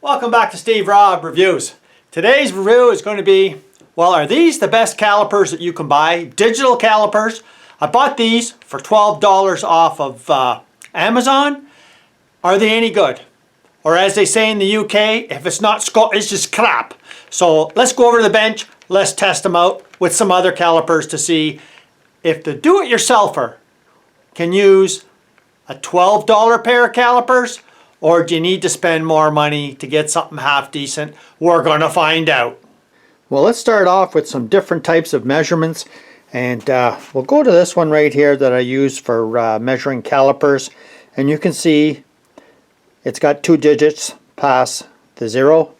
Welcome back to Steve Robb Reviews. Today's review is going to be, well, are these the best calipers that you can buy? Digital calipers. I bought these for $12 off of Amazon. Are they any good? Or as they say in the UK, if it's not it's just crap. So let's go over to the bench, let's test them out with some other calipers to see if the do-it-yourselfer can use a $12 pair of calipers, or do you need to spend more money to get something half decent? We're going to find out. Well, let's start off with some different types of measurements. And we'll go to this one right here that I use for measuring calipers. And you can see it's got 2 digits past the 0.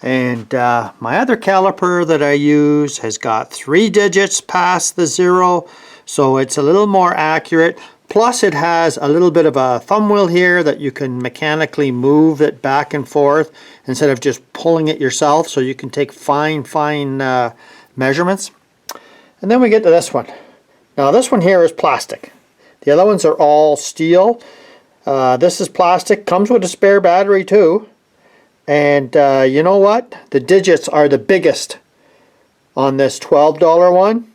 And my other caliper that I use has got 3 digits past the 0. So it's a little more accurate. Plus it has a little bit of a thumb wheel here that you can mechanically move it back and forth instead of just pulling it yourself, so you can take fine measurements. And then we get to this one. Now this one here is plastic. The other ones are all steel. This is plastic, comes with a spare battery too. And you know what? The digits are the biggest on this $12 one.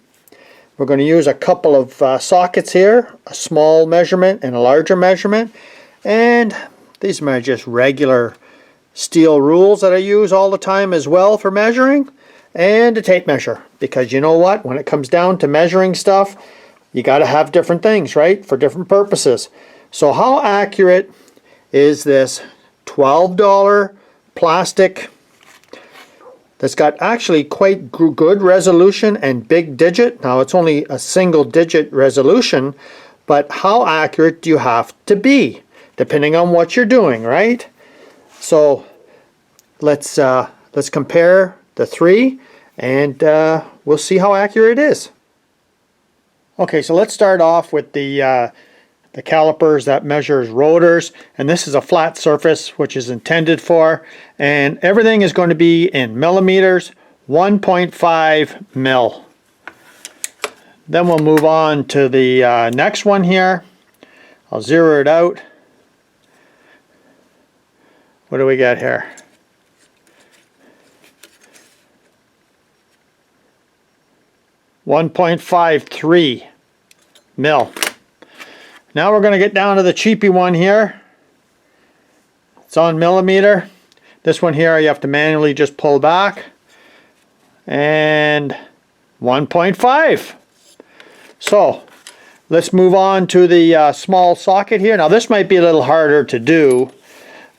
We're going to use a couple of sockets here, a small measurement and a larger measurement. And these are just regular steel rules that I use all the time as well for measuring. And a tape measure. Because you know what? When it comes down to measuring stuff, you got to have different things, right? For different purposes. So how accurate is this $12 plastic that's got actually quite good resolution and big digit? Now it's only a single digit resolution, but how accurate do you have to be depending on what you're doing, right? So let's compare the 3 and we'll see how accurate it is. Okay, so let's start off with the calipers that measures rotors, and this is a flat surface which is intended for, and everything is going to be in millimeters, 1.5 mil. Then we'll move on to the next one here. I'll zero it out. What do we got here? $1.53 mil. Now we're going to get down to the cheapy one here. It's on millimeter. This one here you have to manually just pull back. And 1.5. So let's move on to the small socket here. Now this might be a little harder to do,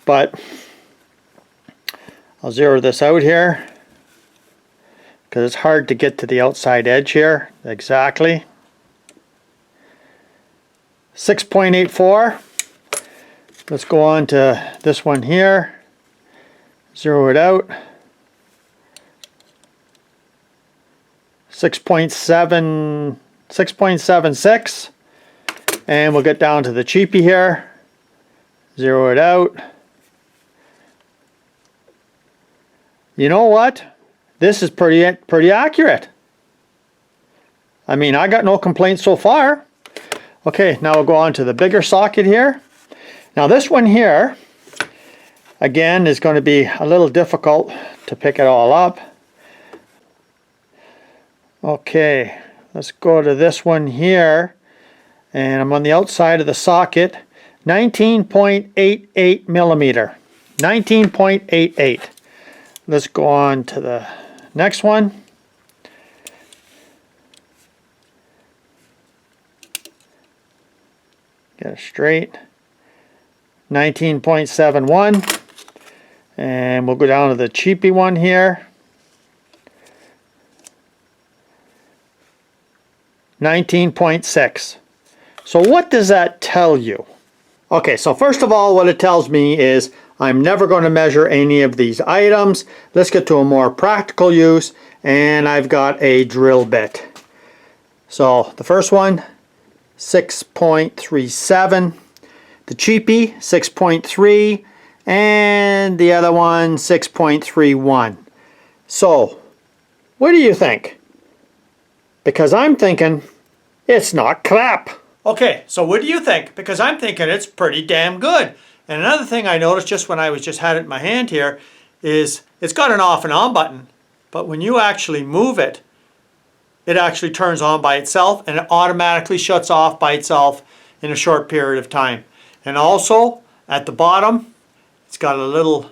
but I'll zero this out here because it's hard to get to the outside edge here exactly. 6.84. Let's go on to this one here. Zero it out. 6.76. And we'll get down to the cheapy here. Zero it out. You know what? This is pretty accurate. I mean, I got no complaints so far. Okay, now we'll go on to the bigger socket here. Now this one here, again, is going to be a little difficult to pick it all up. Okay, let's go to this one here. And I'm on the outside of the socket. 19.88 millimeter. 19.88. Let's go on to the next one. Get it straight. 19.71. And we'll go down to the cheapy one here. 19.6. So what does that tell you? Okay, so first of all, what it tells me is I'm never going to measure any of these items. Let's get to a more practical use, and I've got a drill bit. So the first one, 6.37, the cheapy 6.3, and the other one 6.31. So what do you think? Because I'm thinking it's not crap. Okay, so what do you think? Because I'm thinking it's pretty damn good. And another thing I noticed just when I was just had it in my hand here is it's got an off and on button, but when you actually move it, it actually turns on by itself and it automatically shuts off by itself in a short period of time. And also at the bottom, it's got a little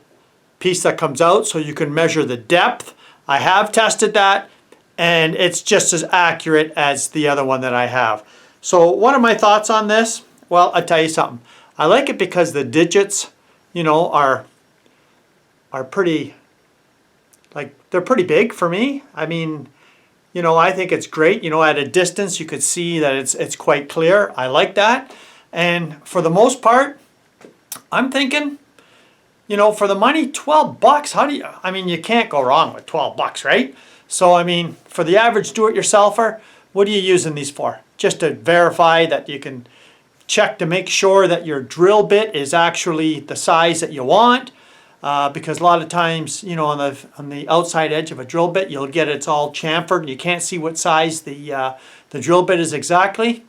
piece that comes out so you can measure the depth. I have tested that and it's just as accurate as the other one that I have. So what are my thoughts on this? Well, I'll tell you something. I like it because the digits, you know, are pretty, like, they're pretty big for me. I mean, you know, I think it's great. You know, at a distance you could see that it's quite clear. I like that. And for the most part, I'm thinking, you know, for the money, 12 bucks, how do you, I mean, you can't go wrong with 12 bucks, right? So, I mean, for the average do-it-yourselfer, what are you using these for? Just to verify that you can check to make sure that your drill bit is actually the size that you want. Because a lot of times, you know, on the outside edge of a drill bit, you'll get it's all chamfered and you can't see what size the drill bit is exactly.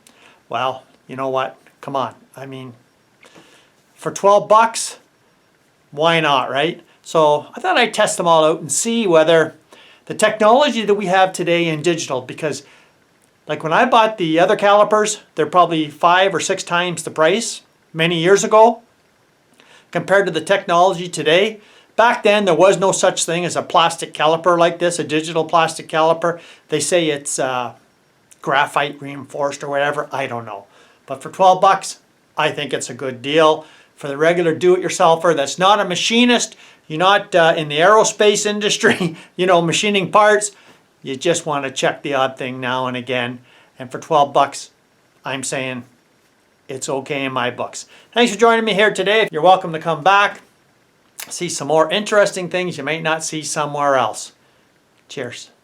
Well, you know what? Come on. I mean, for 12 bucks, why not, right? So I thought I'd test them all out and see whether the technology that we have today in digital, because like when I bought the other calipers, they're probably 5 or 6 times the price many years ago compared to the technology today. Back then there was no such thing as a plastic caliper like this, a digital plastic caliper. They say it's graphite reinforced or whatever, I don't know. But for 12 bucks, I think it's a good deal. For the regular do-it-yourselfer that's not a machinist, you're not in the aerospace industry, you know, machining parts, you just want to check the odd thing now and again. And for 12 bucks, I'm saying it's okay in my books. Thanks for joining me here today. You're welcome to come back, see some more interesting things you might not see somewhere else. Cheers.